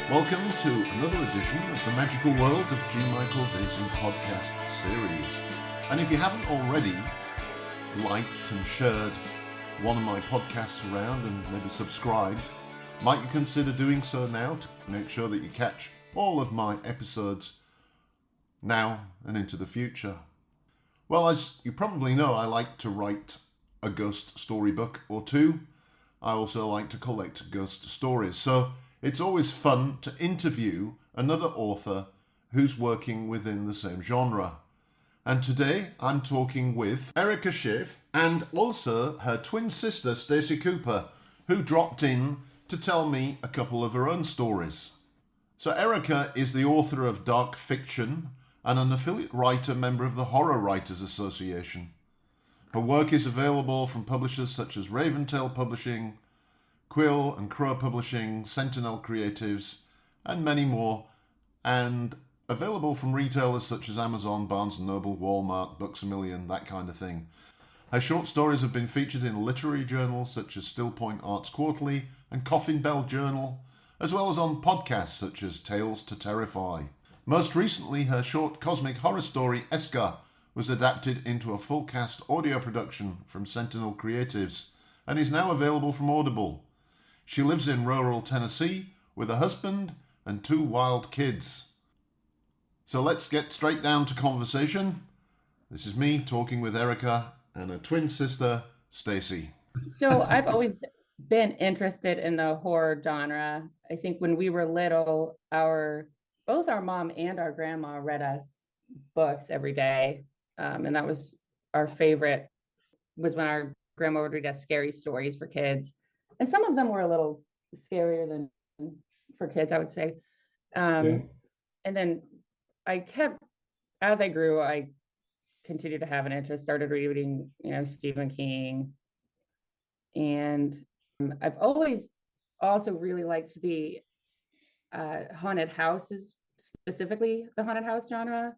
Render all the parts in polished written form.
Welcome to another edition of the Magical World of G. Michael Vision podcast series. And if you haven't already liked and shared one of my podcasts around and maybe subscribed, might you consider doing so now to make sure that you catch all of my episodes now and into the future. Well, as you probably know, I like to write a ghost storybook or two. I also like to collect ghost stories. So it's always fun to interview another author who's working within the same genre. And today I'm talking with Erica Schaef and also her twin sister Staci Cooper, who dropped in to tell me a couple of her own stories. So Erica is the author of dark fiction and an affiliate writer member of the Horror Writers Association. Her work is available from publishers such as Raventail Publishing, Quill and Crow Publishing, Sentinel Creatives, and many more, and available from retailers such as Amazon, Barnes & Noble, Walmart, Books A Million, that kind of thing. Her short stories have been featured in literary journals such as Still Point Arts Quarterly and Coffin Bell Journal, as well as on podcasts such as Tales to Terrify. Most recently, her short cosmic horror story, Eska, was adapted into a full-cast audio production from Sentinel Creatives and is now available from Audible. She lives in rural Tennessee with a husband and 2 wild kids. So let's get straight down to conversation. This is me talking with Erica and her twin sister, Staci. So I've always been interested in the horror genre. I think when we were little, both our mom and our grandma read us books every day. And that was our favorite, was when our grandma would read us scary stories for kids. And some of them were a little scarier than for kids, I would say. And then as I grew, I continued to have an interest, started reading, Stephen King. And I've always also really liked the haunted houses, specifically the haunted house genre,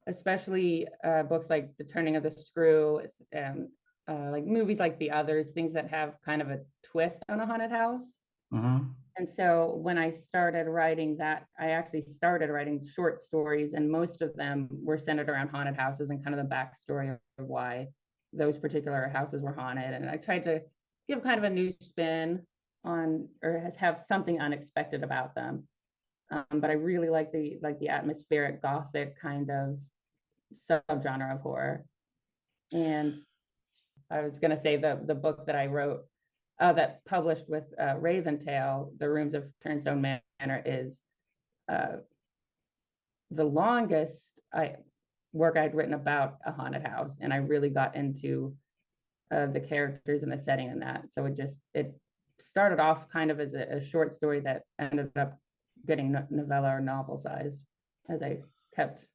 especially books like The Turning of the Screw, and like movies like The Others, things that have kind of a twist on a haunted house. Mm-hmm. And so when I started writing that, I actually started writing short stories, and most of them were centered around haunted houses and kind of the backstory of why those particular houses were haunted. And I tried to give kind of a new spin on, or have something unexpected about them. But I really like the atmospheric gothic kind of subgenre of horror. And I was going to say the book that I wrote that published with Raventail, The Rooms of Turnstone Manor, is the longest work I'd written about a haunted house, and I really got into the characters and the setting in that. So it started off kind of as a short story that ended up getting novella or novel sized as I kept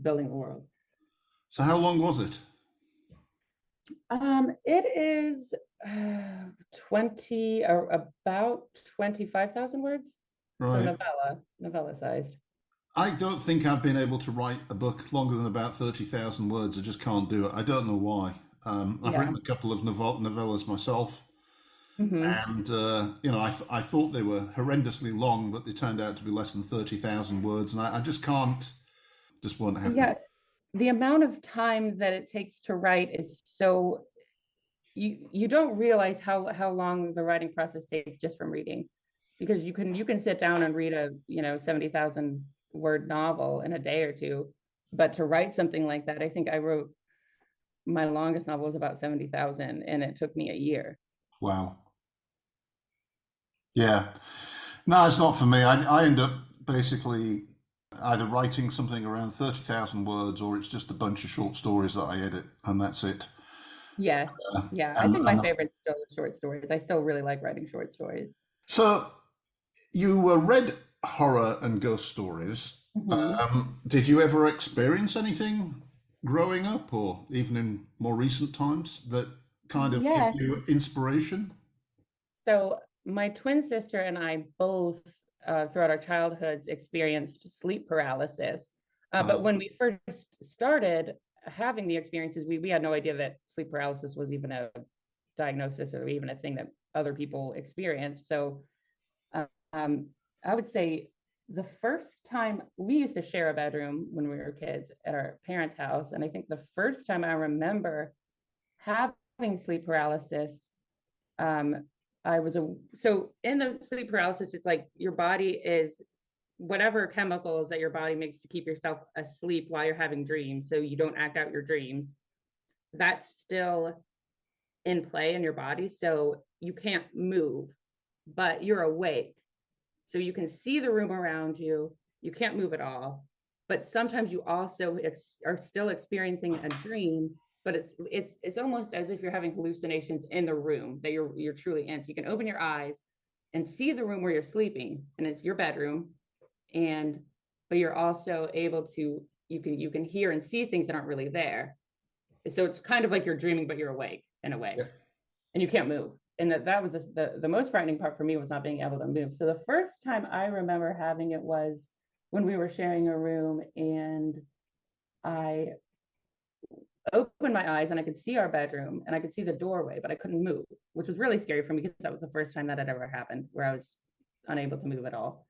building the world. So how long was it? It is about 25,000 words. Right. So novella sized. I don't think I've been able to write a book longer than about 30,000 words. I just can't do it. I don't know why. I've written a couple of novellas myself. Mm-hmm. And, I thought they were horrendously long, but they turned out to be less than 30,000 words. And I just won't happen. Yeah, the amount of time that it takes to write is so, you don't realize how long the writing process takes just from reading, because you can sit down and read a 70,000 word novel in a day or two, but to write something like that, I think I wrote my longest novel was about 70,000, and it took me a year. Wow. Yeah. No, it's not for me. I end up basically either writing something around 30,000 words, or it's just a bunch of short stories that I edit, and that's it. Yeah. I think my favorite's still short stories. I still really like writing short stories. So you read horror and ghost stories. Mm-hmm. Did you ever experience anything growing up, or even in more recent times, that kind of Yeah. give you inspiration? So my twin sister and I both, throughout our childhoods, experienced sleep paralysis. But when we first started having the experiences, we had no idea that sleep paralysis was even a diagnosis or even a thing that other people experienced. So I would say the first time we used to share a bedroom when we were kids at our parents' house. And I think the first time I remember having sleep paralysis, um, so in the sleep paralysis, it's like your body is whatever chemicals that your body makes to keep yourself asleep while you're having dreams, so you don't act out your dreams. That's still in play in your body. So you can't move, but you're awake. So you can see the room around you. You can't move at all. But sometimes you also are still experiencing a dream, but it's almost as if you're having hallucinations in the room that you're truly in. So you can open your eyes and see the room where you're sleeping, and it's your bedroom. And but you're also able to you can hear and see things that aren't really there. So it's kind of like you're dreaming, but you're awake in a way. Yeah. And you can't move. And that was the most frightening part for me, was not being able to move. So the first time I remember having it was when we were sharing a room, and I opened my eyes and I could see our bedroom and I could see the doorway, but I couldn't move, which was really scary for me because that was the first time that had ever happened where I was unable to move at all.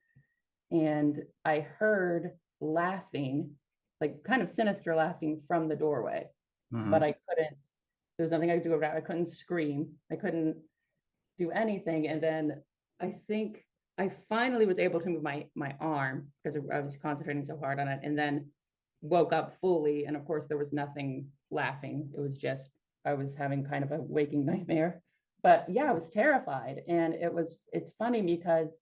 And I heard laughing, like kind of sinister laughing from the doorway, but I couldn't, there was nothing I could do about it. I couldn't scream. I couldn't do anything. And then I think I finally was able to move my arm because I was concentrating so hard on it, and then woke up fully. And of course, there was nothing laughing. It was just, I was having kind of a waking nightmare. But yeah, I was terrified. And it's funny because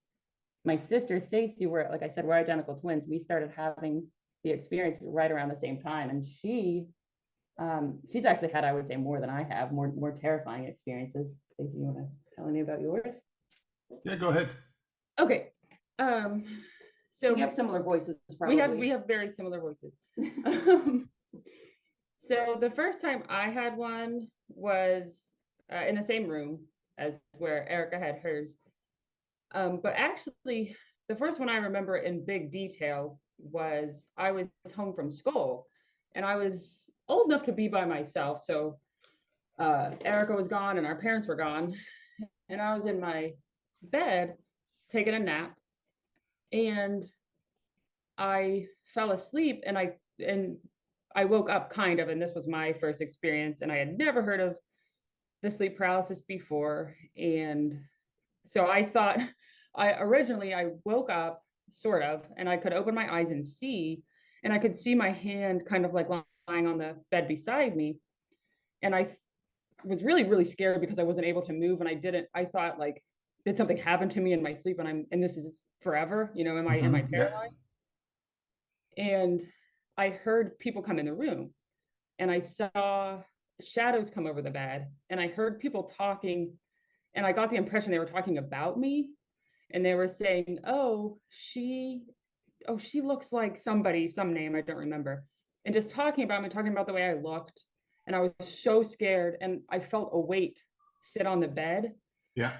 my sister Staci, we're, like I said, we're identical twins. We started having the experience right around the same time. And she's actually had, I would say, more than I have, more terrifying experiences. Staci, you want to tell me about yours? Yeah, go ahead. Okay. So we have similar voices, probably. We have very similar voices. So the first time I had one was in the same room as where Erica had hers. But actually, the first one I remember in big detail was I was home from school, and I was old enough to be by myself. So Erica was gone and our parents were gone, and I was in my bed taking a nap, and I fell asleep, and I woke up kind of, and this was my first experience, and I had never heard of the sleep paralysis before. And so I thought, I woke up sort of, and I could open my eyes and see, and I could see my hand kind of like lying on the bed beside me. And I was really, really scared because I wasn't able to move, and I thought, like, did something happen to me in my sleep, and this is forever, am I paralyzed? And I heard people come in the room, and I saw shadows come over the bed, and I heard people talking, and I got the impression they were talking about me, and they were saying, she looks like somebody, some name I don't remember, and just talking about me, talking about the way I looked. And I was so scared, and I felt a weight sit on the bed. Yeah.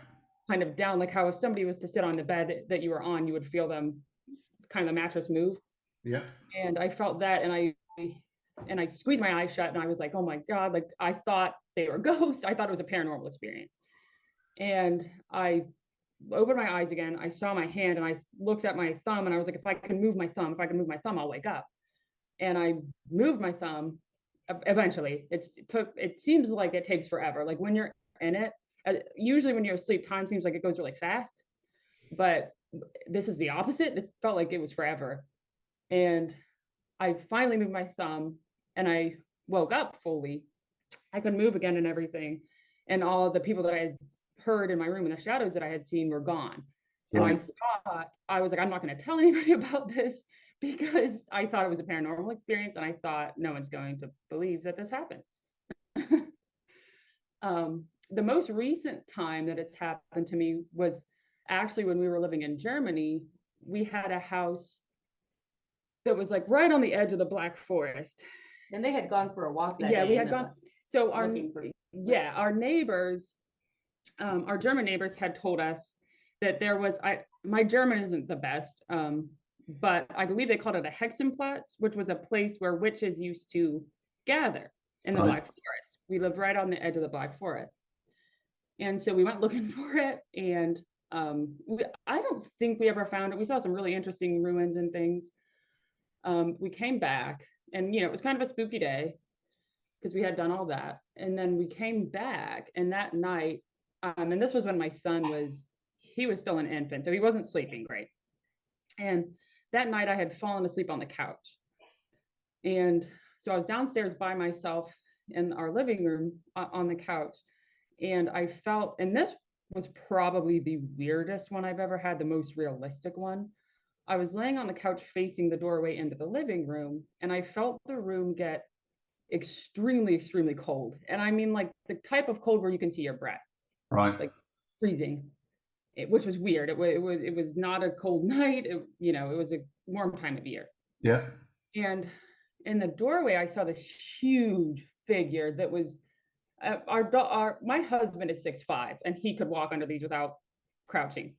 Kind of down, like how if somebody was to sit on the bed that you were on, you would feel them, kind of the mattress move. Yeah. And I felt that, and I squeezed my eyes shut, and I was like, oh my God, like I thought they were ghosts. I thought it was a paranormal experience. And I opened my eyes again. I saw my hand, and I looked at my thumb, and I was like, if I can move my thumb, I'll wake up. And I moved my thumb. Eventually, it seems like it takes forever. Like when you're in it, usually when you're asleep, time seems like it goes really fast, but this is the opposite. It felt like it was forever. And I finally moved my thumb, and I woke up fully. I could move again and everything. And all the people that I had heard in my room and the shadows that I had seen were gone. Right. And I was like, I'm not going to tell anybody about this, because I thought it was a paranormal experience, and I thought no one's going to believe that this happened. The most recent time that it's happened to me was actually when we were living in Germany. We had a house that was like right on the edge of the Black Forest. And they had gone for a walk that day. Yeah, we had gone. So our neighbors, our German neighbors had told us that there was, my German isn't the best, but I believe they called it a Hexenplatz, which was a place where witches used to gather in the Black Forest. We lived right on the edge of the Black Forest. And so we went looking for it, and I don't think we ever found it. We saw some really interesting ruins and things. We came back, and it was kind of a spooky day because we had done all that. And then we came back, and that night, and this was when my son he was still an infant, so he wasn't sleeping great. And that night I had fallen asleep on the couch. And so I was downstairs by myself in our living room on the couch. And I felt, and this was probably the weirdest one I've ever had, the most realistic one. I was laying on the couch facing the doorway into the living room, and I felt the room get extremely, extremely cold. And I mean, like the type of cold where you can see your breath, Right. like freezing, which was weird. It was not a cold night. It was a warm time of year. Yeah. And in the doorway, I saw this huge figure that was my husband is 6'5", and he could walk under these without crouching.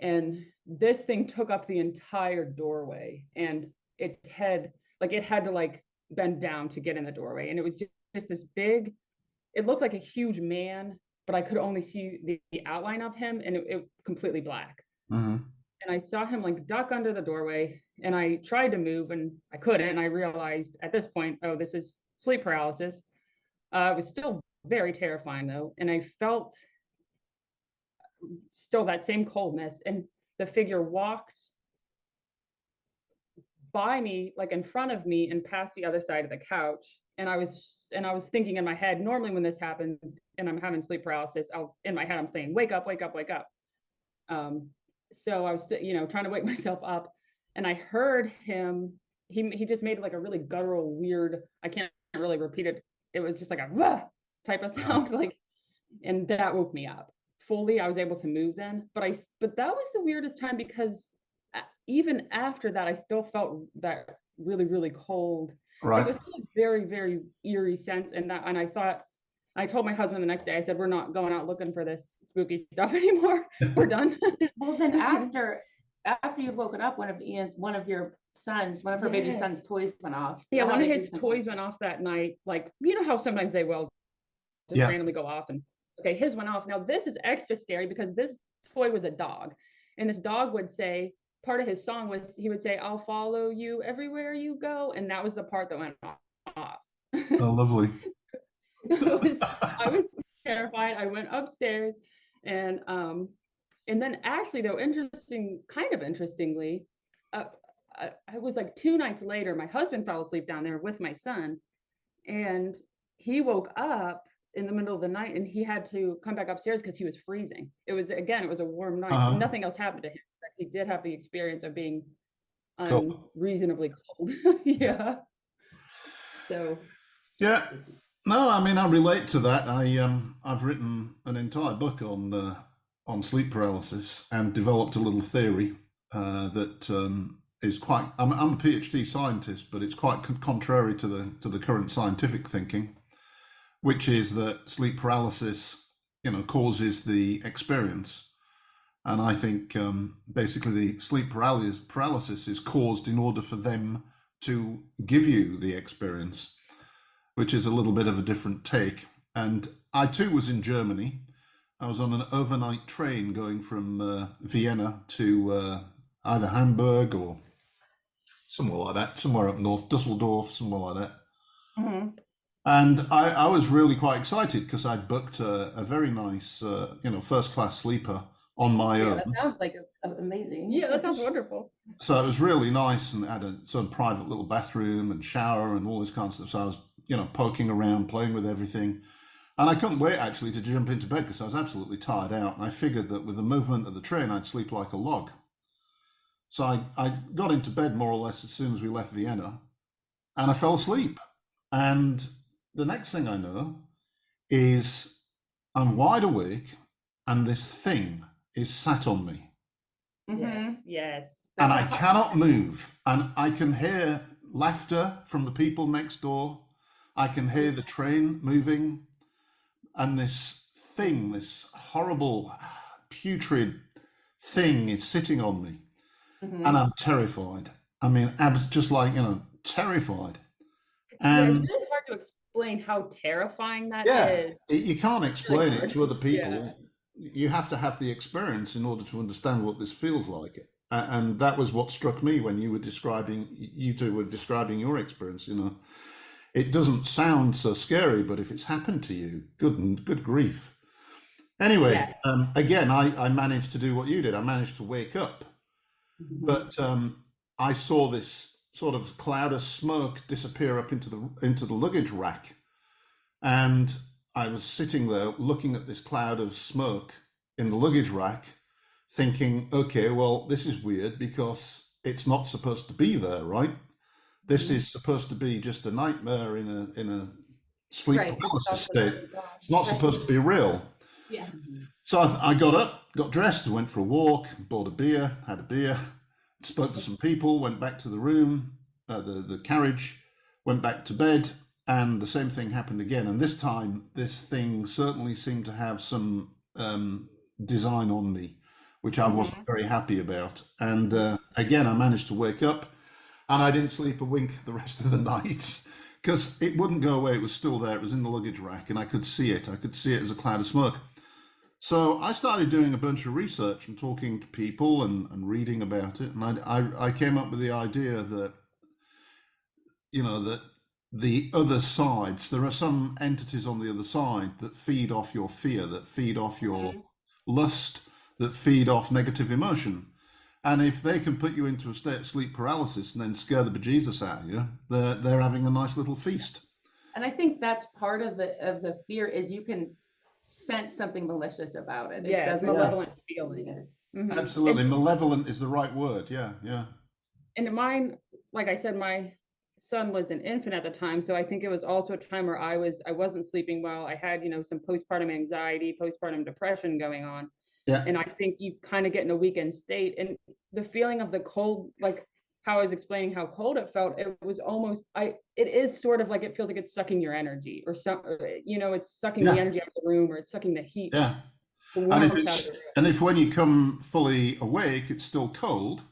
And this thing took up the entire doorway, and its head, like it had to like bend down to get in the doorway. And it was just this big, it looked like a huge man, but I could only see the outline of him, and it completely black. Mm-hmm. And I saw him like duck under the doorway, and I tried to move and I couldn't. And I realized at this point, oh, this is sleep paralysis. It was still very terrifying though. And I felt still that same coldness, and the figure walked by me, like in front of me and past the other side of the couch. And I was thinking in my head, normally when this happens and I'm having sleep paralysis, in my head, I'm saying, wake up, wake up, wake up. So I was, trying to wake myself up, and I heard him, he just made like a really guttural, weird, I can't really repeat it. It was just like a "Ruh!" type of sound, like, and that woke me up fully. I was able to move then, but that was the weirdest time, because even after that, I still felt that really, really cold. Right. It was still a very, very eerie sense. And I told my husband the next day, I said, we're not going out looking for this spooky stuff anymore. We're done. Well, then after you've woken up, one of your baby son's toys went off. Yeah, one of his toys went off that night. Like, you know how sometimes they will just randomly go off, and okay, his went off. Now this is extra scary because this toy was a dog, and this dog would say, part of his song was, he would say, I'll follow you everywhere you go. And that was the part that went off. Oh, lovely. I was terrified. I went upstairs, and then actually though, interestingly, I was like 2 nights later, my husband fell asleep down there with my son, and he woke up in the middle of the night, and he had to come back upstairs because he was freezing. It was a warm night. Nothing else happened to him. He did have the experience of being unreasonably cold. Yeah. So. Yeah. No, I mean, I relate to that. I've written an entire book on sleep paralysis and developed a little theory that is quite. I'm a PhD scientist, but it's quite contrary to the current scientific thinking, which is that sleep paralysis, causes the experience. And I think basically the sleep paralysis is caused in order for them to give you the experience, which is a little bit of a different take. And I too was in Germany. I was on an overnight train going from Vienna to either Hamburg or somewhere like that, somewhere up north, Dusseldorf, somewhere like that. Mm-hmm. And I was really quite excited because I'd booked a very nice, first class sleeper on my own. That sounds like amazing. Yeah, that sounds wonderful. So it was really nice, and it had a sort of private little bathroom and shower and all this kind of stuff. So I was, poking around, playing with everything. And I couldn't wait actually to jump into bed because I was absolutely tired out. And I figured that with the movement of the train, I'd sleep like a log. So I got into bed more or less as soon as we left Vienna, and I fell asleep. And the next thing I know is I'm wide awake, and this thing is sat on me. Mm-hmm. Yes. And I cannot move. And I can hear laughter from the people next door. I can hear the train moving. And this thing, this horrible, putrid thing is sitting on me. Mm-hmm. And I'm terrified. I mean, just like, terrified. And it's really hard to explain how terrifying that is. You can't explain it to other people. Yeah. you have to have the experience in order to understand what this feels like. And that was what struck me when you two were describing your experience. It doesn't sound so scary, but if it's happened to you, good grief. Anyway, Yeah. again, I managed to do what you did. I managed to wake up, Mhm. but I saw this sort of cloud of smoke disappear up into the luggage rack, and I was sitting there looking at this cloud of smoke in the luggage rack, thinking, okay, well, this is weird because it's not supposed to be there, right? This Mhm. is supposed to be just a nightmare in a sleep Right. This is paralysis also state. It's not right. supposed to be real. Yeah. Mhm. So I got up, got dressed, went for a walk, bought a beer, had a beer, spoke to some people, went back to the room, the carriage, went back to bed, and the same thing happened again. And this time, this thing certainly seemed to have some design on me, which I wasn't Mhm. very happy about. And again, I managed to wake up, and I didn't sleep a wink the rest of the night because it wouldn't go away. It was still there. It was in the luggage rack, and I could see it. I could see it as a cloud of smoke. So I started doing a bunch of research and talking to people and reading about it. And I came up with the idea that, that the other sides, there are some entities on the other side that feed off your fear, that feed off your Mhm. lust, that feed off negative emotion. And if they can put you into a state of sleep paralysis and then scare the bejesus out of you, they're having a nice little feast. And I think that's part of the fear is you can sense something malicious about it. It Yeah, it's doesn't Yeah, malevolent it feeling. is. Mhm. absolutely. Malevolent is the right word. Yeah, yeah. And mine, like I said, my son was an infant at the time, so I think it was also a time where I wasn't sleeping well. I had, some postpartum anxiety, postpartum depression going on. Yeah, And I think you kind of get in a weakened state. And the feeling of the cold, like how I was explaining how cold it felt, it was almost it is sort of like it feels like it's sucking your energy or it's sucking the yeah, energy out of the room, or it's sucking the heat, yeah. the And warmth out of the room. if when you come fully awake, it's still cold,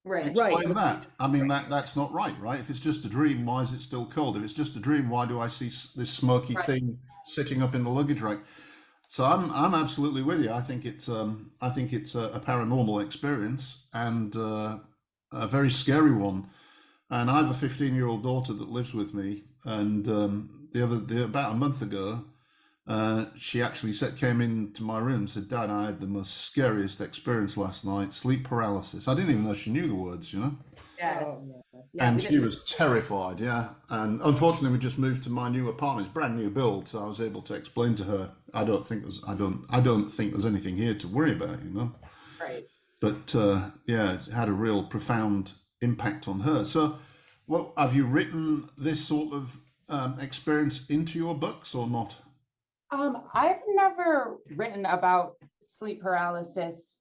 Right. Right. explain that. I mean, Right. that's not right, right? If it's just a dream, why is it still cold? If it's just a dream, why do I see this smoky Right. thing sitting up in the luggage rack? So I'm absolutely with you. I think it's a paranormal experience and a very scary one. And I have a 15-year-old daughter that lives with me, and about a month ago, she actually came into my room and said, "Dad, I had the most scariest experience last night, sleep paralysis." I didn't even know she knew the words. Yes. Oh, yes. Yeah. And We she didn't. was terrified, yeah. And unfortunately, we just moved to my new apartment. It's brand new build, so I was able to explain to her, I don't think there's anything here to worry about. Right. But yeah, it had a real profound impact on her. So, well, have you written this sort of experience into your books or not? I've never written about sleep paralysis,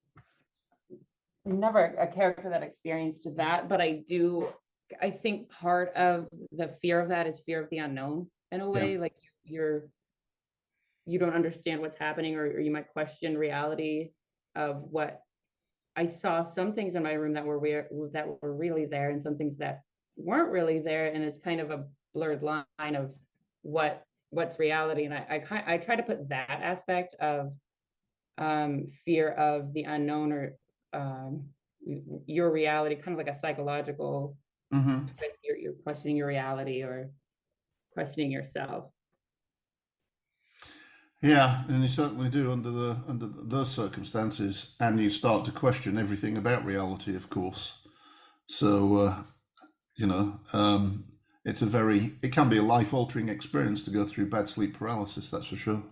never a character that experienced that, but I think part of the fear of that is fear of the unknown in a Yeah, way, like you don't understand what's happening, or you might question reality of what I saw. Some things in my room that were weird, that were really there, and some things that weren't really there, and it's kind of a blurred line of what's reality. And I try to put that aspect of fear of the unknown, or um, your reality, kind of like a psychological hmm, twist. You're questioning your reality or questioning yourself. yeah, and you certainly do under those circumstances, and you start to question everything about reality, of course. So you know, it can be a life altering experience to go through bad sleep paralysis. That's for sure.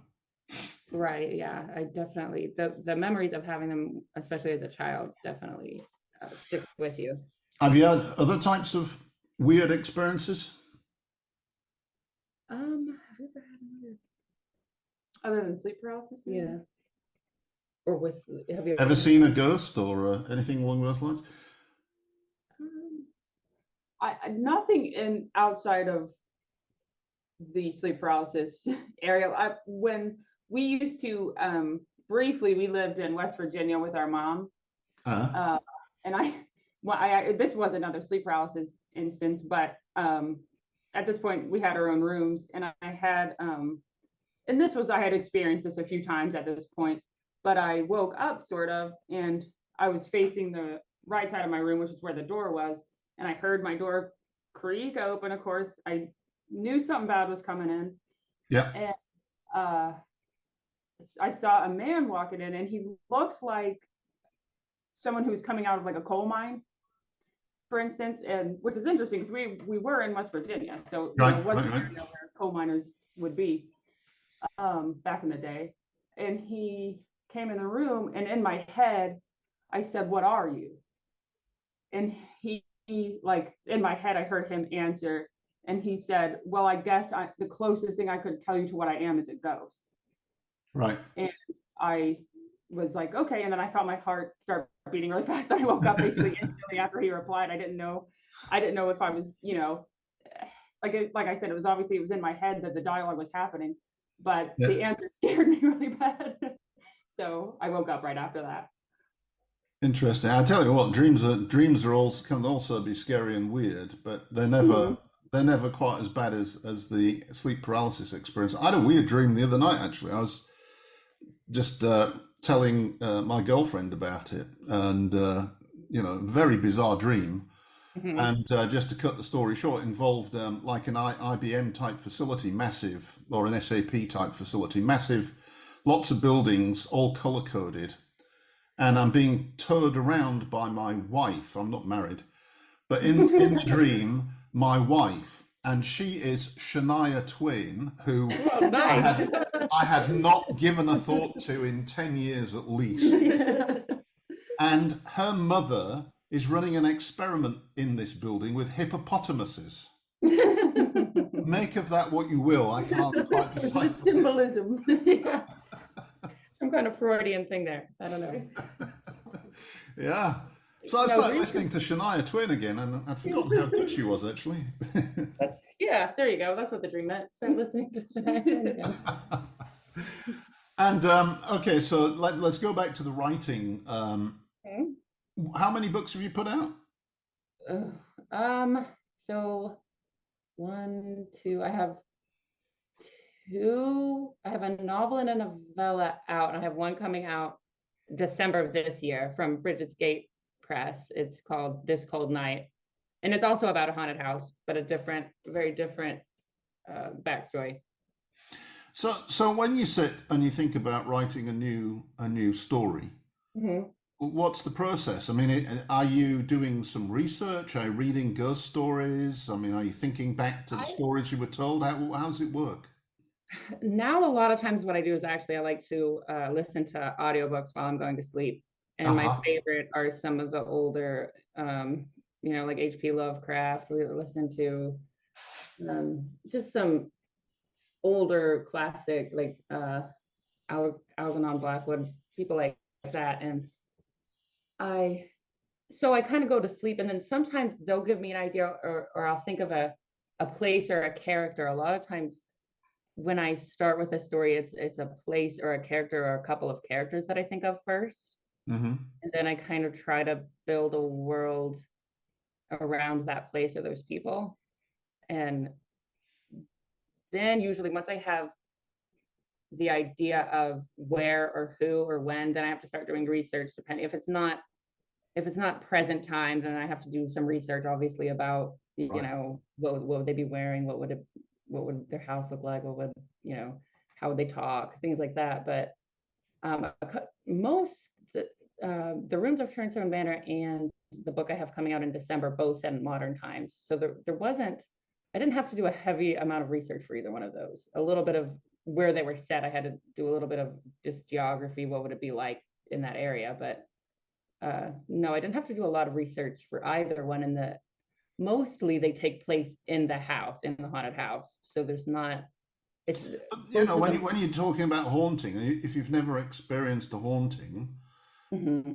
Right. Yeah. I definitely, the memories of having them, especially as a child, definitely stick with you. Have you had other types of weird experiences? Have you ever had another other than sleep paralysis? Yeah. Or with, have you Ever ever? seen a ghost or anything along those lines? Um, nothing in outside of the sleep paralysis area. When we used to briefly, we lived in West Virginia with our mom, Uh, uh, and this was another sleep paralysis instance, but at this point we had our own rooms, and I had and I had experienced this a few times at this point. but I woke up sort of, and I was facing the right side of my room, which is where the door was, and I heard my door creak open. Of course, I knew something bad was coming in. Yeah. And I saw a man walking in, and he looked like someone who was coming out of like a coal mine, for instance, and which is interesting because we were in West Virginia, so Right, it wasn't right, an right. area where coal miners would be back in the day. And he came in the room, and in my head, I said, "What are you?" And he like in my head, I heard him answer, and he said, "Well, I guess the closest thing I could tell you to what I am is a ghost." Right. And I was like, okay. And then I felt my heart start beating really fast. I woke up basically instantly after he replied. I didn't know if I was, like I said, it was in my head that the dialogue was happening, but Yeah. the answer scared me really bad. So I woke up right after that. Interesting. I tell you what, dreams are also can also be scary and weird, but they're never quite as bad as the sleep paralysis experience. I had a weird dream the other night. Actually, I was just telling my girlfriend about it, and very bizarre dream. Mm-hmm. And just to cut the story short, involved like an IBM type facility, massive, or an SAP type facility, massive, lots of buildings, all color coded. And I'm being towed around by my wife. I'm not married, but in the dream, my wife, and she is Shania Twain, who Oh, nice. I had not given a thought to in 10 years at least. And her mother is running an experiment in this building with hippopotamuses. Make of that what you will. I can't quite decipher it. Symbolism. Yeah. Some kind of Freudian thing there. I don't know. Yeah. So I started listening to Shania Twain again, and I'd forgotten how good she was, actually. Yeah, there you go. That's what the dream meant. Start listening to Shania Twain again. And okay, so let's go back to the writing. Okay. How many books have you put out? So 1, 2. I have 2. I have a novel and a novella out, and I have one coming out December of this year from Bridget's Gate Press. It's called This Cold Night, and it's also about a haunted house, but a very different backstory. So when you sit and you think about writing a new story, Mm-hmm. what's the process? I mean, are you doing some research? Are you reading ghost stories? I mean, are you thinking back to the stories you were told? How does it work? Now, a lot of times what I do is actually I like to listen to audiobooks while I'm going to sleep. And my favorite are some of the older, like H.P. Lovecraft. We listen to just some older classic, like Algernon Blackwood, people like that. And I kind of go to sleep, and then sometimes they'll give me an idea, or I'll think of a place or a character. A lot of times when I start with a story, it's a place or a character or a couple of characters that I think of first. Mm-hmm. And then I kind of try to build a world around that place or those people. And then usually once I have the idea of where or who or when, then I have to start doing research. Depending if it's not present time, then I have to do some research, obviously, about what would they be wearing, what would their house look like, what would how would they talk, things like that. But most the Rooms of Turnstone Manor and the book I have coming out in December both set in modern times, so I didn't have to do a heavy amount of research for either one of those. A little bit of where they were set, I had to do a little bit of just geography, what would it be like in that area, but no, I didn't have to do a lot of research for either one. Mostly they take place in the house, in the haunted house, so there's not, it's when you're talking about haunting, if you've never experienced a haunting, mm-hmm.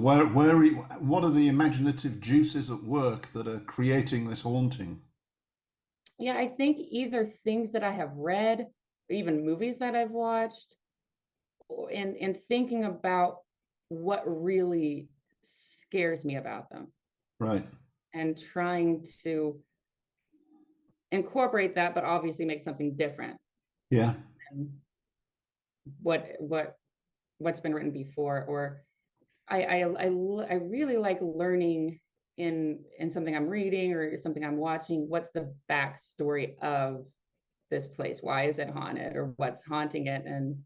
what are the imaginative juices at work that are creating this haunting? Yeah, I think either things that I have read, or even movies that I've watched, and thinking about what really scares me about them. Right. And trying to incorporate that, but obviously make something different. Yeah. And what what's been written before, or I really like learning in something I'm reading or something I'm watching. What's the backstory of this place? Why is it haunted, or what's haunting it, and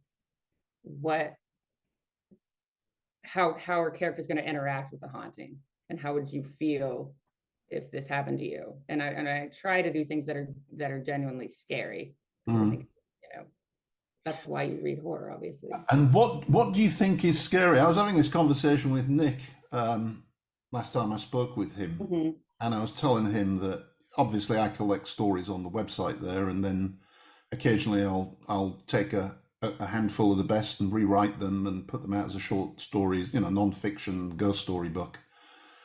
how are characters going to interact with the haunting, and how would you feel if this happened to you? And I try to do things that are genuinely scary. I think, that's why you read horror, obviously. And what do you think is scary? I was having this conversation with Nick last time I spoke with him, Mm-hmm. and I was telling him that obviously I collect stories on the website there, and then occasionally I'll take a handful of the best and rewrite them and put them out as a short stories, non-fiction ghost story book.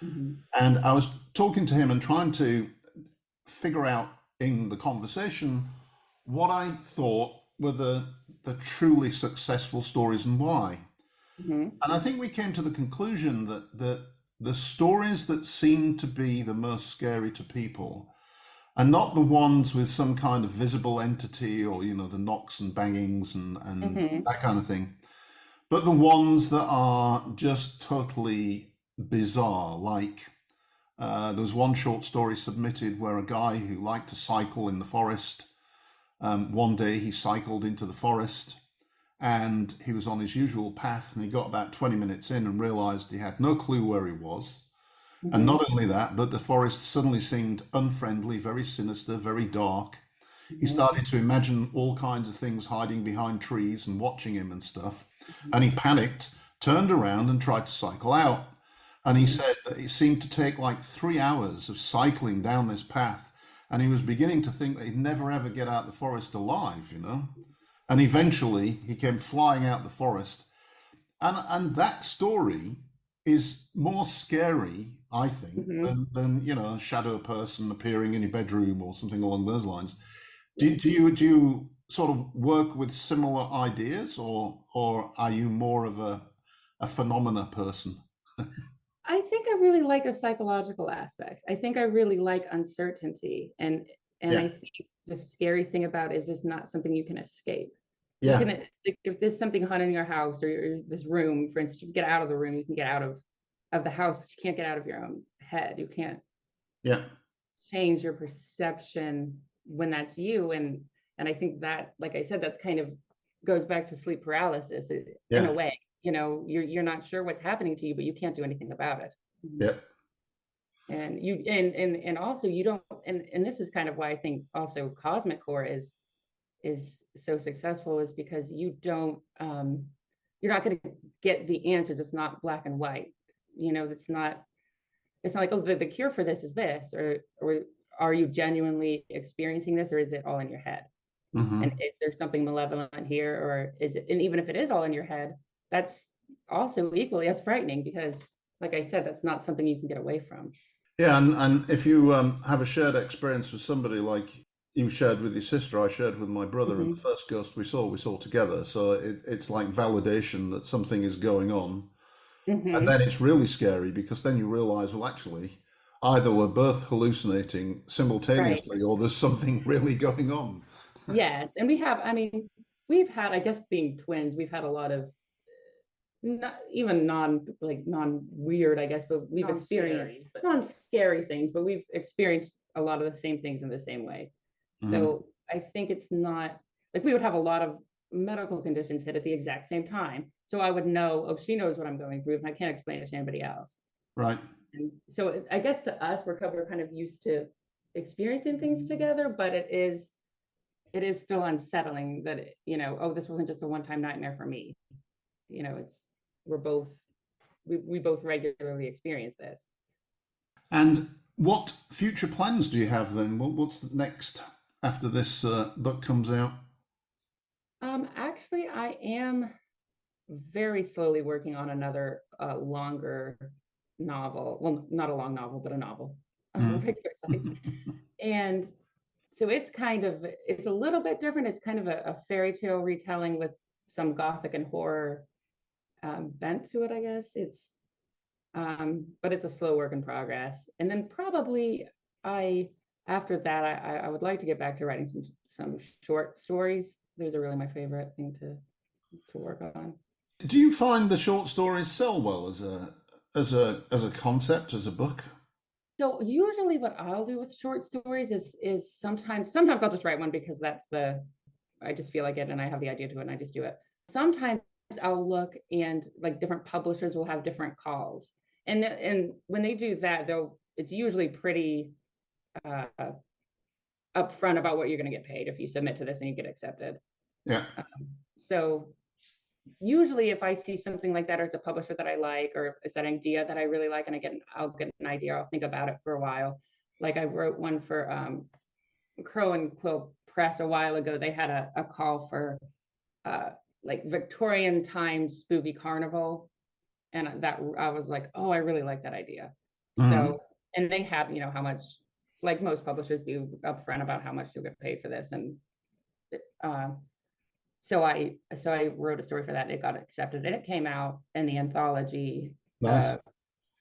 Mm-hmm. And I was talking to him and trying to figure out in the conversation what I thought were the truly successful stories and why. Mm-hmm. And I think we came to the conclusion that the stories that seem to be the most scary to people are not the ones with some kind of visible entity, or the knocks and bangings and Mm-hmm. that kind of thing, but the ones that are just totally bizarre. Like there was one short story submitted where a guy who liked to cycle in the forest, one day he cycled into the forest and he was on his usual path, and he got about 20 minutes in and realized he had no clue where he was. Mm-hmm. And not only that, but the forest suddenly seemed unfriendly, very sinister, very dark. He started to imagine all kinds of things hiding behind trees and watching him and stuff. And he panicked, turned around and tried to cycle out. And he said that it seemed to take like 3 hours of cycling down this path. And he was beginning to think that he'd never ever get out the forest alive, And eventually he came flying out the forest. And that story is more scary, I think, Mm-hmm. than a shadow person appearing in your bedroom or something along those lines. Do you sort of work with similar ideas, or are you more of a phenomena person? I think I really like a psychological aspect. I think I really like uncertainty, and Yeah, I think the scary thing about it is it's not something you can escape. You yeah, can, if there's something haunted in your house, or this room, for instance, you can get out of the room, you can get out of the house, but you can't get out of your own head. You can't yeah, change your perception when that's you. And I think that, like I said, that's kind of goes back to sleep paralysis in yeah, a way. You're not sure what's happening to you, but you can't do anything about it. yeah. And you and also you don't, and this is kind of why I think also cosmic horror is so successful, is because you're not going to get the answers. It's not black and white. It's not like, oh, the cure for this is this, or are you genuinely experiencing this, or is it all in your head? Mm-hmm. And is there something malevolent here, or is it? And even if it is all in your head, that's also equally as frightening, because, like I said, that's not something you can get away from. Yeah, and if you have a shared experience with somebody, like you shared with your sister, I shared with my brother, and Mm-hmm. the first ghost we saw together. So it's like validation that something is going on. And Mm-hmm. then it's really scary, because then you realize, well, actually, either we're both hallucinating Right. simultaneously, or there's something really going on. Yes. And I mean, we've had, I guess, being twins, we've had a lot of, not even non weird, I guess, but we've experienced non scary things, but we've experienced a lot of the same things in the same way. Mhm. So I think it's not like we would have a lot of medical conditions hit at the exact same time. So I would know, oh, she knows what I'm going through, and I can't explain it to anybody else. Right. And so I guess to us, we're kind of used to experiencing things together, but it is still unsettling that oh, this wasn't just a one-time nightmare for me. It's we're both we both regularly experience this. And what future plans do you have then? What's the next after this book comes out? Actually, I am very slowly working on another longer novel. Well, not a long novel, but a novel of a Mm. regular size. And so it's a little bit different. It's kind of a fairy tale retelling with some gothic and horror bent to it, I guess. But it's a slow work in progress. And then probably after that, I would like to get back to writing some short stories. Those are really my favorite thing to work on. Do you find the short stories sell well as a concept, as a book? So usually what I'll do with short stories is sometimes I'll just write one because I just feel like it and I have the idea to it and I just do it. Sometimes I'll look and like different publishers will have different calls. And when they do that, it's usually pretty uh, upfront about what you're going to get paid if you submit to this and you get accepted. Yeah. So usually if I see something like that, or it's a publisher that I like, or it's an idea that I really like, and I'll get an idea, I'll think about it for a while. Like I wrote one for Crow and Quill Press a while ago. They had a call for like Victorian times spooky carnival, and that I was like, oh, I really like that idea. Mhm. So, and they have, how much, like most publishers do, upfront about how much you'll get paid for this, and uh, so I wrote a story for that. And it got accepted, and it came out in the anthology. Nice.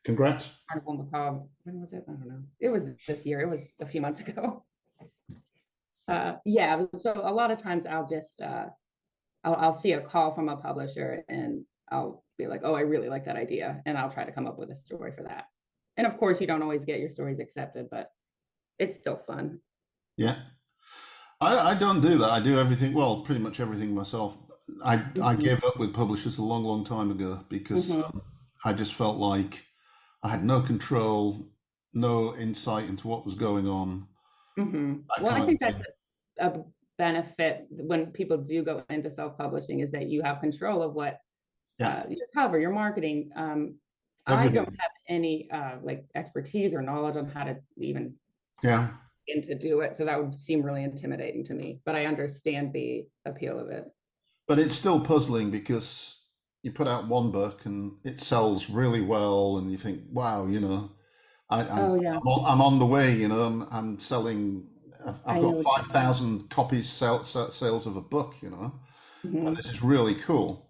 Congrats. Carnival Macabre. When was it? I don't know. It was this year. It was a few months ago. Yeah. So a lot of times I'll see a call from a publisher and I'll be like, oh, I really like that idea, and I'll try to come up with a story for that. And of course, you don't always get your stories accepted, but it's still fun. Yeah. I don't do that. I do everything, well, pretty much everything myself. I Mhm. gave up with publishers a long, long time ago because Mhm. I just felt like I had no control, no insight into what was going on, that Well, I kind of think that's thing. a benefit when people do go into self-publishing, is that you have control of what Yeah, your cover, your marketing. I don't everything. have any like expertise or knowledge on how to even Yeah. begin to do it, so that would seem really intimidating to me. But I understand the appeal of it. But it's still puzzling because you put out one book and it sells really well, and you think, wow, Oh yeah, I'm on the way, I'm selling, I've I got know what you mean. 5,000 copies sales of a book, and Mhm. this is really cool.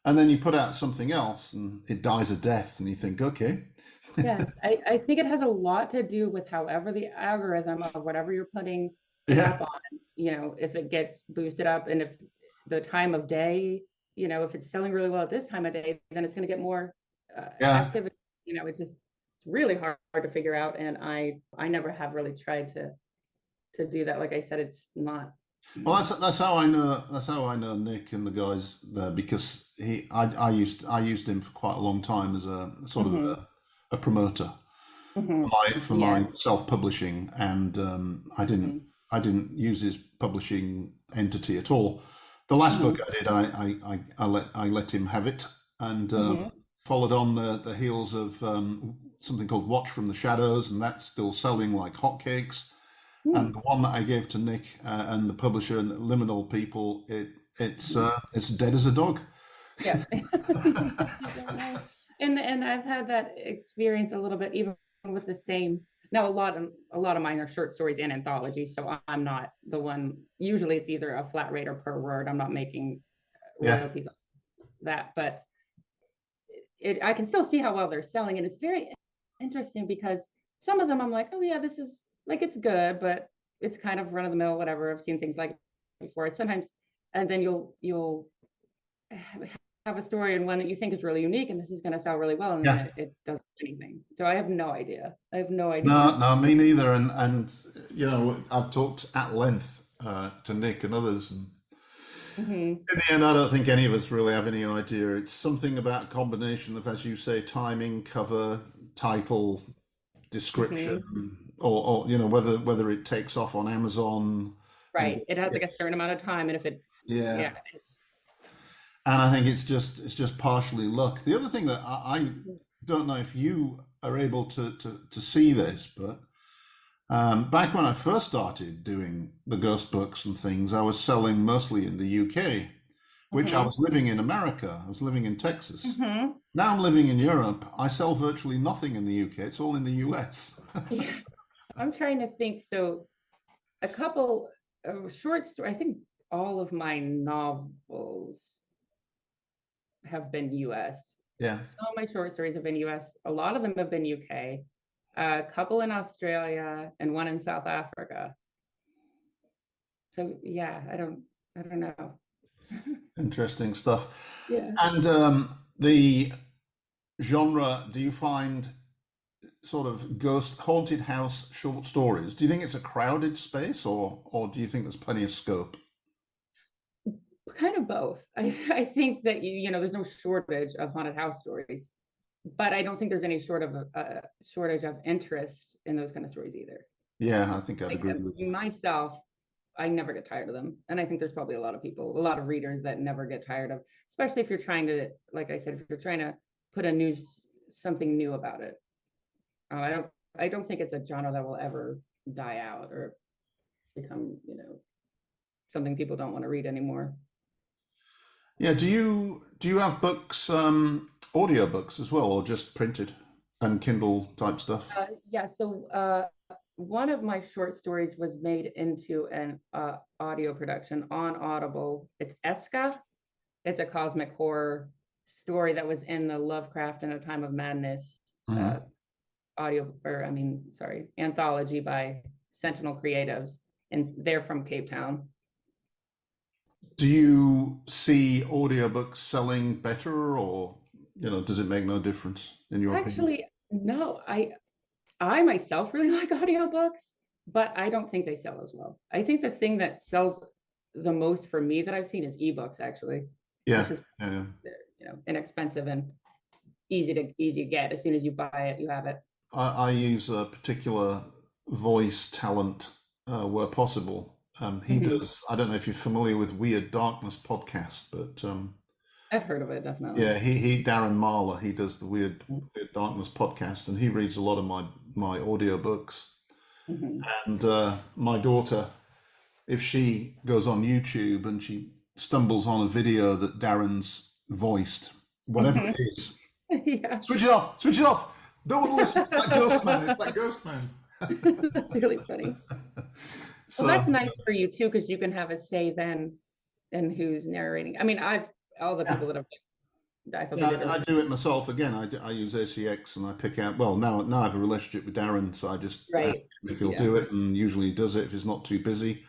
And then you put out something else and it dies a death, and you think, okay. Yes, I think it has a lot to do with however the algorithm of whatever you're putting it Yeah, up on, if it gets boosted up, and if the time of day, if it's selling really well at this time of day, then it's going to get more yeah. activity. It's really hard to figure out, and I never have really tried to do that. Like I said, it's not. Well, that's how I know. That's how I know Nick and the guys there, because I used him for quite a long time as a sort of Mhm, a promoter mhm. for my Yes. self-publishing, and Mhm, I didn't use his publishing entity at all. The last book mhm, I did, I let him have it, and mhm. followed on the heels of something called Watch from the Shadows, and that's still selling like hotcakes. And Hmm. the one that I gave to Nick and the publisher and the Liminal people, it's dead as a dog. Yeah. You don't know. And I've had that experience a little bit, even with the same. Now, a lot of mine are short stories and anthologies, so I'm not the one. Usually, it's either a flat rate or per word. I'm not making Yeah. royalties on that, but I can still see how well they're selling, and it's very interesting because some of them I'm like, oh yeah, this is like, it's good, but it's kind of run of the mill, whatever. I've seen things like it before. Sometimes, and then you'll have a story and one that you think is really unique and this is going to sell really well, and then Yeah. it doesn't do anything. So I have no idea. I have no idea. No, no, me neither. And I've talked at length to Nick and others, and Hmm. in the end, I don't think any of us really have any idea. It's something about combination of, as you say, timing, cover, title, description, Hmm. or whether it takes off on Amazon and Right. It has like a gets, certain amount of time, and if yeah. yeah, it's. And I think it's just partially luck. The other thing that I don't know if you are able to see this, but back when I first started doing the ghost books and things, I was selling mostly in the UK, which I Hmm. was living in America. I was living in Texas. Hmm. Now I'm living in Europe. I sell virtually nothing in the UK. It's all in the US. Yes. I'm trying to think. So a couple of short story. I think all of my novels have been US. Yeah. Some of my short stories have been US. A lot of them have been UK. A couple in Australia and one in South Africa. So yeah, I don't know. Interesting stuff. Yeah. And the genre, do you find sort of ghost haunted house short stories? Do you think it's a crowded space, or do you think there's plenty of scope? Kind of both. I think that there's no shortage of haunted house stories, but I don't think there's any shortage of interest in those kind of stories either. Yeah, I think I'd Like agree with you. myself, I never get tired of them, and I think there's probably a lot of people, a lot of readers that never get tired of, especially if you're trying to, like I said, if you're trying to put something new about it. I don't think it's a genre that will ever die out or become, something people don't want to read anymore. Yeah, do you have books, audio books as well, or just printed and Kindle type stuff? Yeah, so one of my short stories was made into an audio production on Audible. It's Eska. It's a cosmic horror story that was in the Lovecraft in a Time of Madness Mhm. anthology by Sentinel Creatives, and they're from Cape Town. Do you see audiobooks selling better, or does it make no difference in your opinion? Actually, no, I myself really like audiobooks, but I don't think they sell as well. I think the thing that sells the most for me that I've seen is ebooks, actually, Yeah, which is yeah, inexpensive and easy to get. As soon as you buy it, you have it. I use a particular voice talent where possible. He Mhm. does. I don't know if you're familiar with Weird Darkness podcast, but I've heard of it, definitely. yeah, he Darren Marler. He does the Weird Darkness podcast, and he reads a lot of my audiobooks. Mhm. And my daughter, if she goes on YouTube and she stumbles on a video that Darren's voiced, whatever Mhm. it is, Yeah, switch it off, switch it off. Don't want to listen. It's that ghost man. It's that ghost man. that's really funny. Well, So that's nice for you too, because you can have a say then in who's narrating. I mean, all the yeah, people that have, I thought they yeah, did I really do it myself. Again, I use ACX and I pick out. Well, now I have a relationship with Darren, so I just ask right. him if he'll Yeah. do it, and usually he does it if he's not too busy.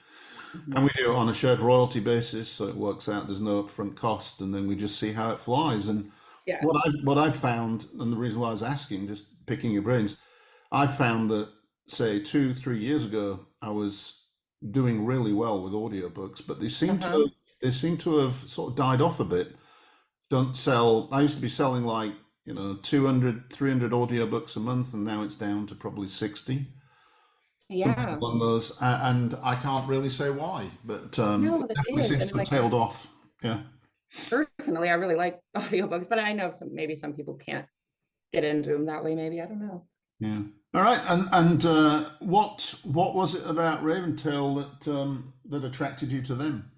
And Mhm. we do it on a shared royalty basis, so it works out. There's no upfront cost, and then we just see how it flies. And Yeah. what I've found, and the reason why I was asking, just picking your brains, I found that say 2 3 years ago, I was doing really well with audiobooks, but Uh-huh. they seem to have sort of died off a bit. Don't sell. I used to be selling like 200 300 audiobooks a month, and now it's down to probably 60, something Yeah. along those. And I can't really say why, but No, it it definitely is. seems I to mean, have like tailed off. Yeah. personally, I really like audiobooks, but I know maybe some people can't get into them that way. Maybe I don't know. Yeah. All right. And what was it about Raventail that attracted you to them?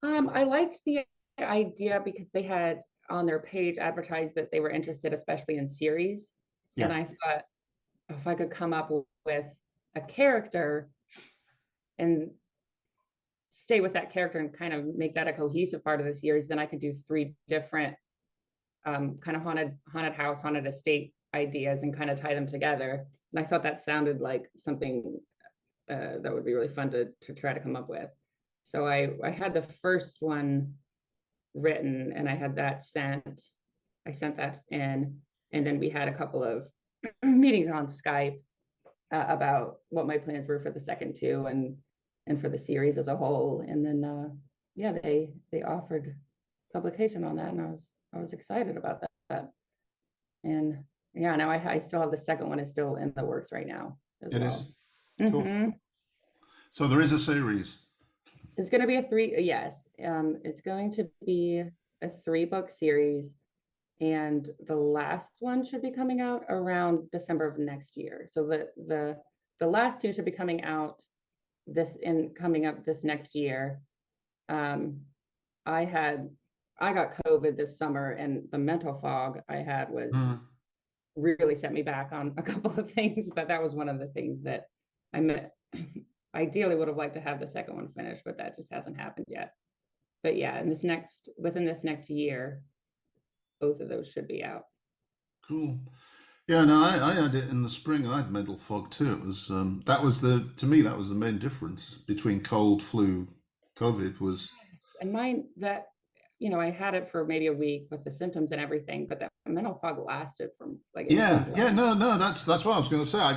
I liked the idea because they had on their page advertised that they were interested, especially in series, and Yeah. I thought if I could come up with a character and stay with that character and kind of make that a cohesive part of the series, then I could do three different kind of haunted house, haunted estate ideas and kind of tie them together. And I thought that sounded like something that would be really fun to try to come up with. So I had the first one written and I had that sent. I sent that in, and then we had a couple of meetings on Skype about what my plans were for the second two and for the series as a whole. And then yeah, they offered publication on that, and I was excited about that. And yeah, now I still have the second one is still in the works right now as It is. well. Cool. Hmm. So there is a series. It's going to be a three. Yes, it's going to be a 3-book series, and the last one should be coming out around December of next year. So the last two should be coming out coming up this next year. Um, I had I got COVID this summer, and the mental fog I had was Mm. really set me back on a couple of things. But that was one of the things that I meant. Ideally would have liked to have the second one finished, but that just hasn't happened yet. But yeah, within this next year, both of those should be out. Cool. Yeah, no, I had it in the spring. I had mental fog too. It was that was the to me that was the main difference between cold, flu, COVID was And mine, that, you know, I had it for maybe a week with the symptoms and everything, but that mental fog lasted from like, it Yeah, seemed yeah, like, no, that's what I was going to say.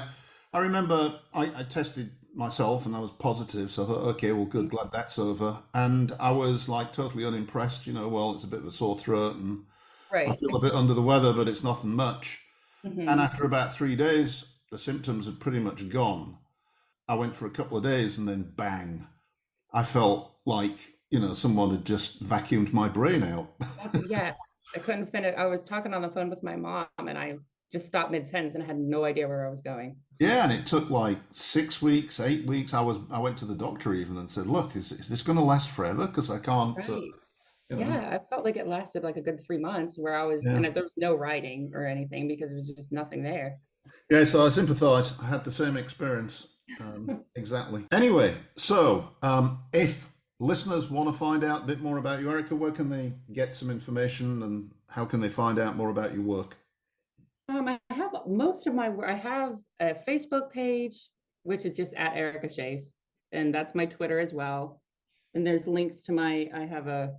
I remember I tested myself and I was positive, so I thought, okay, well, good, glad that's over. And I was like totally unimpressed, you know, well, it's a bit of a sore throat and I right. feel a bit under the weather, but it's nothing much. And Hmm. after about 3 days, the symptoms had pretty much gone. I went for a couple of days and then bang, I felt like, you know, someone had just vacuumed my brain out. Yes, I couldn't finish. I was talking on the phone with my mom and I just stopped mid-sentence and had no idea where I was going. Yeah, and it took like 6 weeks, 8 weeks. I went to the doctor even and said, "Look, is this going to last forever? Because I can't, Right. you know." Yeah, I felt like it lasted like a good 3 months where I was, Yeah, and there was no writing or anything because there was just nothing there. yeah. So I sympathise. I had the same experience. Exactly. Anyway, so if listeners want to find out a bit more about you, Erica, where can they get some information, and how can they find out more about your work? I have most of my work. I have a Facebook page, which is just at Erica Schaef, and that's my Twitter as well. And there's links to my, I have a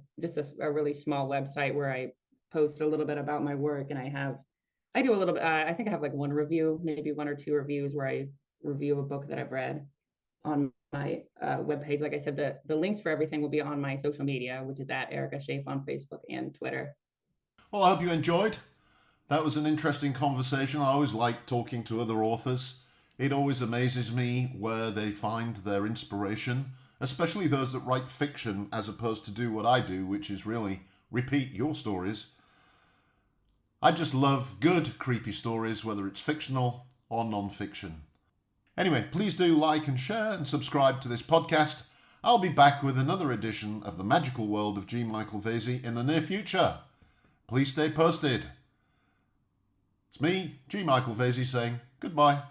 really small website where I post a little bit about my work, and I do a little bit. I think I have like one review, maybe one or two reviews where I review a book that I've read on my webpage. Like I said, the links for everything will be on my social media, which is at Erica Schaef on Facebook and Twitter. Well, I hope you enjoyed. That was an interesting conversation. I always like talking to other authors. It always amazes me where they find their inspiration, especially those that write fiction as opposed to do what I do, which is really repeat your stories. I just love good, creepy stories, whether it's fictional or non-fiction. Anyway, please do like and share and subscribe to this podcast. I'll be back with another edition of The Magical World of G. Michael Vasey in the near future. Please stay posted. It's me, G. Michael Vasey, saying goodbye.